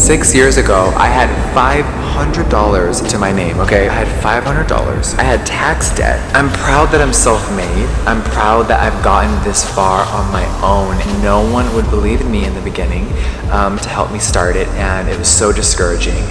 6 years ago, I had $500 to my name, okay? I had $500. I had tax debt. I'm proud that I'm self-made. I'm proud that I've gotten this far on my own. No one would believe in me in the beginning to help me start it, and it was so discouraging.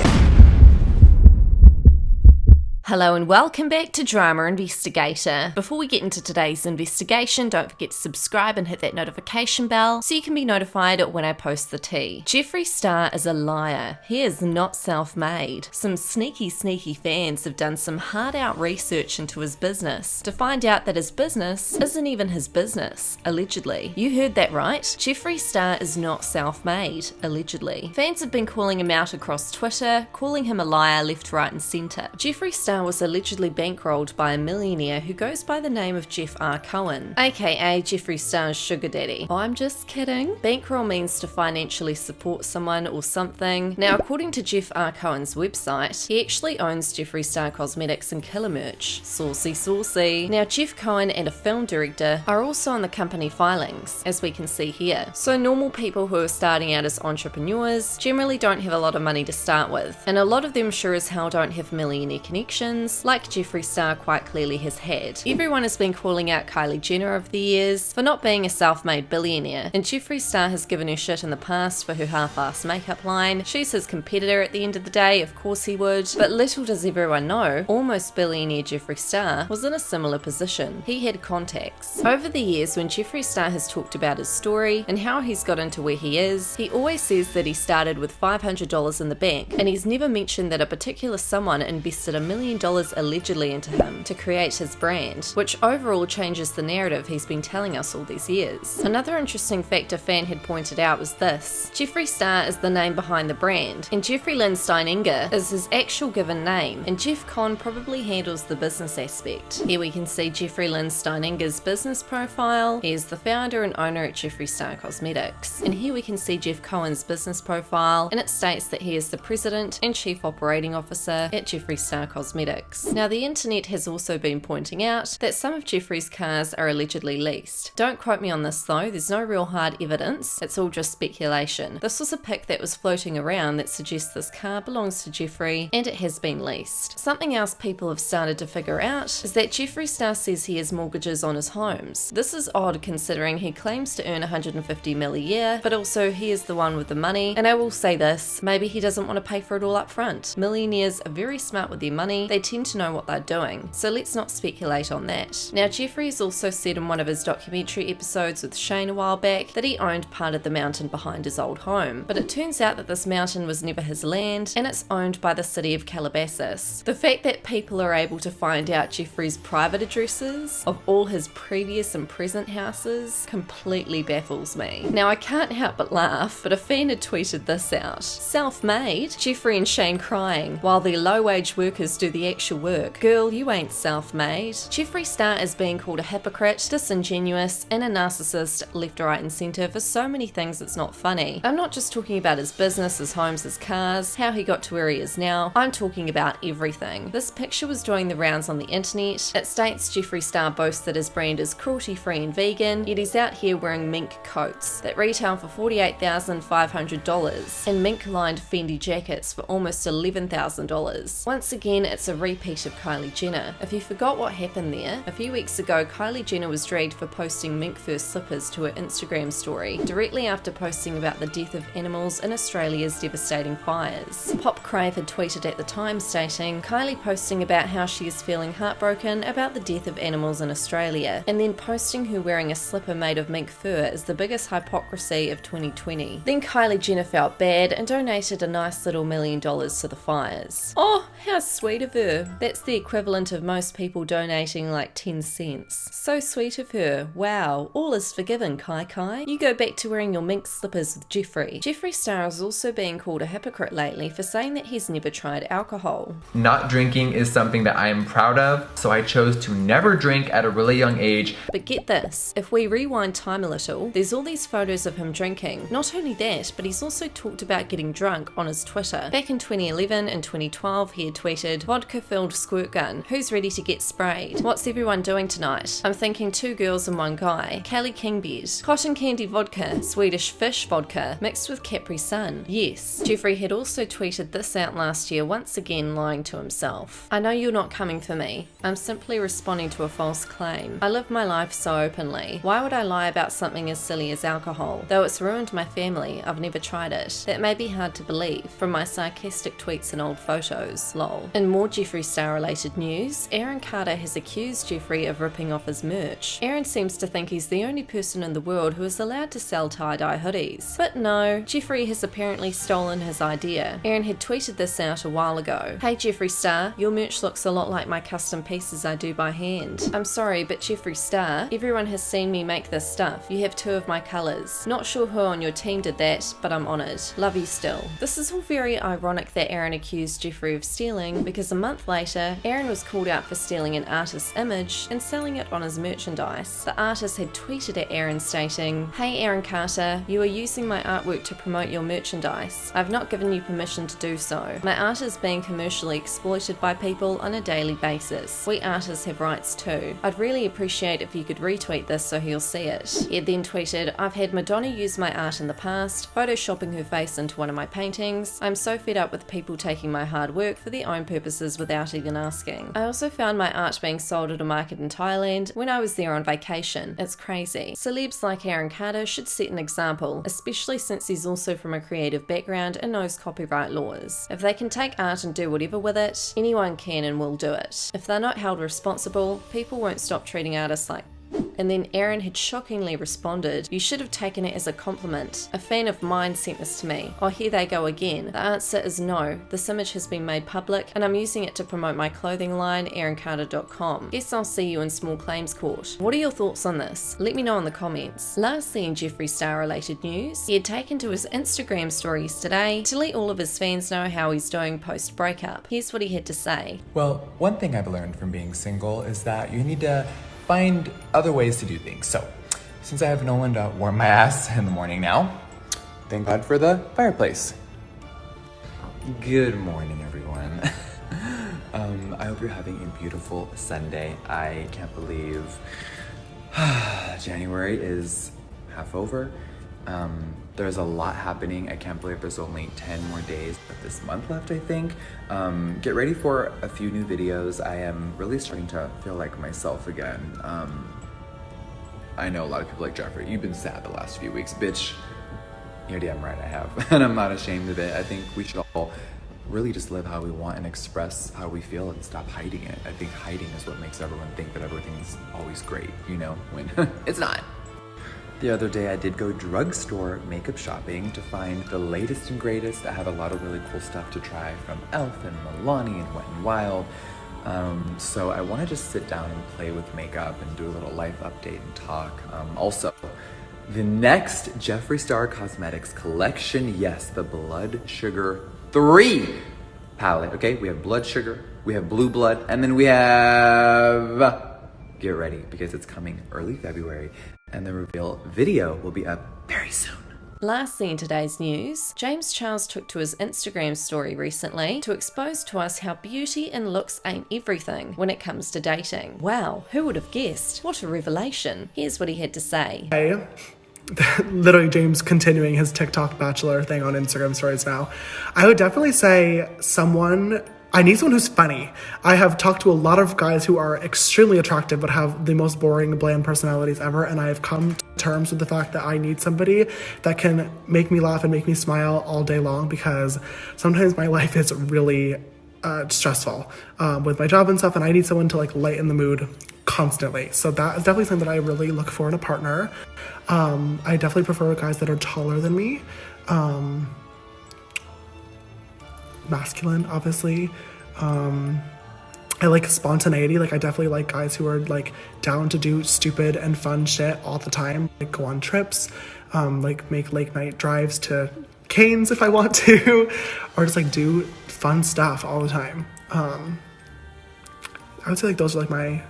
Hello and welcome back to Drama Investigator. Before we get into today's investigation, don't forget to subscribe and hit that notification bell so you can be notified when I post the tea. Jeffree Star is a liar. He is not self-made. Some sneaky fans have done some hard-out research into his business to find out that his business isn't even his business, allegedly. You heard that right. Jeffree Star is not self-made, allegedly. Fans have been calling him out across Twitter, calling him a liar left, right and centre. Jeffree Star was allegedly bankrolled by a millionaire who goes by the name of Jeff R. Cohen, aka Jeffree Star's sugar daddy. Oh, I'm just kidding. Bankroll means to financially support someone or something. Now, according to Jeff R. Cohen's website, he actually owns Jeffree Star Cosmetics and Killer Merch. Saucy. Now, Jeff Cohen and a film director are also on the company filings, as we can see here. So normal people who are starting out as entrepreneurs generally don't have a lot of money to start with, and a lot of them sure as hell don't have millionaire connections like Jeffree Star quite clearly has had. Everyone has been calling out Kylie Jenner over the years for not being a self-made billionaire, and Jeffree Star has given her shit in the past for her half-assed makeup line. She's his competitor at the end of the day, of course he would, but little does everyone know, almost billionaire Jeffree Star was in a similar position. He had contacts. Over the years, when Jeffree Star has talked about his story and how he's got into where he is, he always says that he started with $500 in the bank, and he's never mentioned that a particular someone invested $1 million allegedly into him to create his brand, which overall changes the narrative he's been telling us all these years. Another interesting fact a fan had pointed out was this: Jeffree Star is the name behind the brand, and Jeffrey Lynn Steininger is his actual given name, and Jeff Cohen probably handles the business aspect. Here we can see Jeffrey Lynn Steininger's business profile. He is the founder and owner at Jeffree Star Cosmetics, and here we can see Jeff Cohen's business profile, and it states that he is the president and chief operating officer at Jeffree Star Cosmetics. Now, the internet has also been pointing out that some of Jeffree's cars are allegedly leased. Don't quote me on this though, there's no real hard evidence, it's all just speculation. This was a pic that was floating around that suggests this car belongs to Jeffree and it has been leased. Something else people have started to figure out is that Jeffree Star says he has mortgages on his homes. This is odd considering he claims to earn $150 million a year, but also he is the one with the money, and I will say this, maybe he doesn't want to pay for it all up front. Millionaires are very smart with their money, they tend to know what they're doing, so let's not speculate on that. Now, Jeffree's also said in one of his documentary episodes with Shane a while back that he owned part of the mountain behind his old home, but it turns out that this mountain was never his land and it's owned by the city of Calabasas. The fact that people are able to find out Jeffree's private addresses of all his previous and present houses completely baffles me. Now, I can't help but laugh, but a fan had tweeted this out: self-made, Jeffree and Shane crying while their low-wage workers do the actual work. Girl, you ain't self-made. Jeffree Star is being called a hypocrite, disingenuous, and a narcissist left, right and centre for so many things it's not funny. I'm not just talking about his business, his homes, his cars, how he got to where he is now. I'm talking about everything. This picture was doing the rounds on the internet. It states Jeffree Star boasts that his brand is cruelty-free and vegan, yet he's out here wearing mink coats that retail for $48,500 and mink-lined Fendi jackets for almost $11,000. Once again, it's a repeat of Kylie Jenner. If you forgot what happened there, a few weeks ago Kylie Jenner was dragged for posting mink fur slippers to her Instagram story directly after posting about the death of animals in Australia's devastating fires. Pop Crave had tweeted at the time stating, Kylie posting about how she is feeling heartbroken about the death of animals in Australia, and then posting her wearing a slipper made of mink fur is the biggest hypocrisy of 2020. Then Kylie Jenner felt bad and donated a nice little $1 million to the fires. Oh, how sweet of her. That's the equivalent of most people donating like 10 cents. So sweet of her. Wow, all is forgiven, Kai. You go back to wearing your mink slippers with Jeffree. Jeffree Star is also being called a hypocrite lately for saying that he's never tried alcohol. Not drinking is something that I am proud of, so I chose to never drink at a really young age. But get this, if we rewind time a little, there's all these photos of him drinking. Not only that, but he's also talked about getting drunk on his Twitter. Back in 2011 and 2012, he had tweeted, "Vodka-filled squirt gun. Who's ready to get sprayed? What's everyone doing tonight? I'm thinking 2 girls and 1 guy. Kelly Kingbed. Cotton candy vodka. Swedish fish vodka. Mixed with Capri Sun. Yes." Jeffree had also tweeted this out last year, once again lying to himself. "I know you're not coming for me. I'm simply responding to a false claim. I live my life so openly. Why would I lie about something as silly as alcohol? Though it's ruined my family, I've never tried it. That may be hard to believe from my sarcastic tweets and old photos. Lol." In more Jeffree Star related news, Aaron Carter has accused Jeffree of ripping off his merch. Aaron seems to think he's the only person in the world who is allowed to sell tie-dye hoodies. But no, Jeffree has apparently stolen his idea. Aaron had tweeted this out a while ago. "Hey Jeffree Star, your merch looks a lot like my custom pieces I do by hand. I'm sorry, but Jeffree Star, everyone has seen me make this stuff. You have 2 of my colours. Not sure who on your team did that, but I'm honoured. Love you still." This is all very ironic that Aaron accused Jeffree of stealing, because a month later, Aaron was called out for stealing an artist's image and selling it on his merchandise. The artist had tweeted at Aaron stating, "Hey Aaron Carter, you are using my artwork to promote your merchandise. I've not given you permission to do so. My art is being commercially exploited by people on a daily basis. We artists have rights too. I'd really appreciate if you could retweet this so he'll see it." He then tweeted, "I've had Madonna use my art in the past, photoshopping her face into one of my paintings. I'm so fed up with people taking my hard work for their own purposes without even asking. I also found my art being sold at a market in Thailand when I was there on vacation. It's crazy. Celebs like Aaron Carter should set an example, especially since he's also from a creative background and knows copyright laws. If they can take art and do whatever with it, anyone can and will do it. If they're not held responsible, people won't stop treating artists like..." And then Aaron had shockingly responded, "You should have taken it as a compliment. A fan of mine sent this to me. Oh, here they go again. The answer is no. This image has been made public and I'm using it to promote my clothing line, aaroncarter.com. Guess I'll see you in small claims court." What are your thoughts on this? Let me know in the comments. Lastly, in Jeffree Star related news, he had taken to his Instagram stories today to let all of his fans know how he's doing post breakup. Here's what he had to say. Well, one thing I've learned from being single is that you need to find other ways to do things. So, since I have no one to warm my ass in the morning now, thank God for the fireplace. Good morning, everyone. I hope you're having a beautiful Sunday. I can't believe January is half over. There's a lot happening. I can't believe there's only 10 more days of this month left, I think. Get ready for a few new videos. I am really starting to feel like myself again. I know a lot of people like, "Jeffree, you've been sad the last few weeks." Bitch, you're damn right I have. And I'm not ashamed of it. I think we should all really just live how we want and express how we feel and stop hiding it. I think hiding is what makes everyone think that everything's always great, you know, when it's not. The other day I did go drugstore makeup shopping to find the latest and greatest. I have a lot of really cool stuff to try from e.l.f. and Milani and Wet n Wild. So I want to just sit down and play with makeup and do a little life update and talk. Also, the next Jeffree Star Cosmetics collection, yes, the Blood Sugar 3 palette, okay? We have Blood Sugar, we have Blue Blood, and then we have... Get ready, because it's coming early February, and the reveal video will be up very soon. Lastly in today's news, James Charles took to his Instagram story recently to expose to us how beauty and looks ain't everything when it comes to dating. Wow, who would have guessed? What a revelation. Here's what he had to say. Hey. Literally James continuing his TikTok bachelor thing on Instagram stories now. I would definitely say I need someone who's funny. I have talked to a lot of guys who are extremely attractive but have the most boring, bland personalities ever, and I have come to terms with the fact that I need somebody that can make me laugh and make me smile all day long, because sometimes my life is really stressful with my job and stuff, and I need someone to like lighten the mood constantly. So that is definitely something that I really look for in a partner. I definitely prefer guys that are taller than me. Masculine, obviously. I like spontaneity. Like I definitely like guys who are like down to do stupid and fun shit all the time. Like go on trips, like make late night drives to Canes if I want to, or just like do fun stuff all the time. I would say like those are like my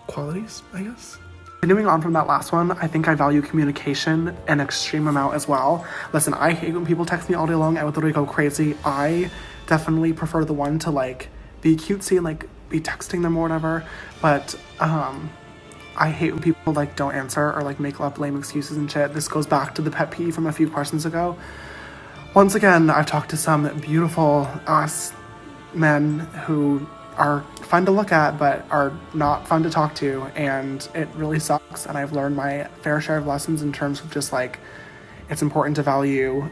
qualities, I guess. Continuing on from that last one, I think I value communication an extreme amount as well. Listen, I hate when people text me all day long. I would literally go crazy. I definitely prefer the one to like be cutesy and like be texting them or whatever, but I hate when people like don't answer or like make up lame excuses and shit. This goes back to the pet peeve from a few questions ago. Once again, I've talked to some beautiful ass men who are fun to look at but are not fun to talk to, and it really sucks. And I've learned my fair share of lessons in terms of just like, it's important to value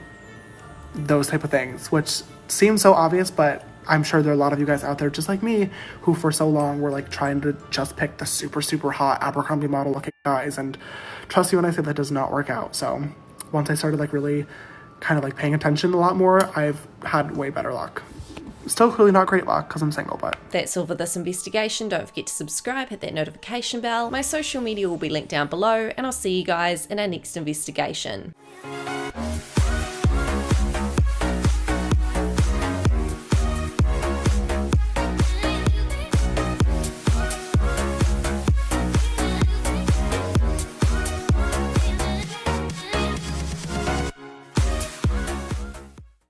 those type of things, which seems so obvious, but I'm sure there are a lot of you guys out there just like me who for so long were like trying to just pick the super, super hot Abercrombie model looking guys, and trust me when I say that does not work out. So once I started like really kind of like paying attention a lot more, I've had way better luck. Still clearly not great luck because I'm single, but... That's all for this investigation. Don't forget to subscribe, hit that notification bell. My social media will be linked down below, and I'll see you guys in our next investigation.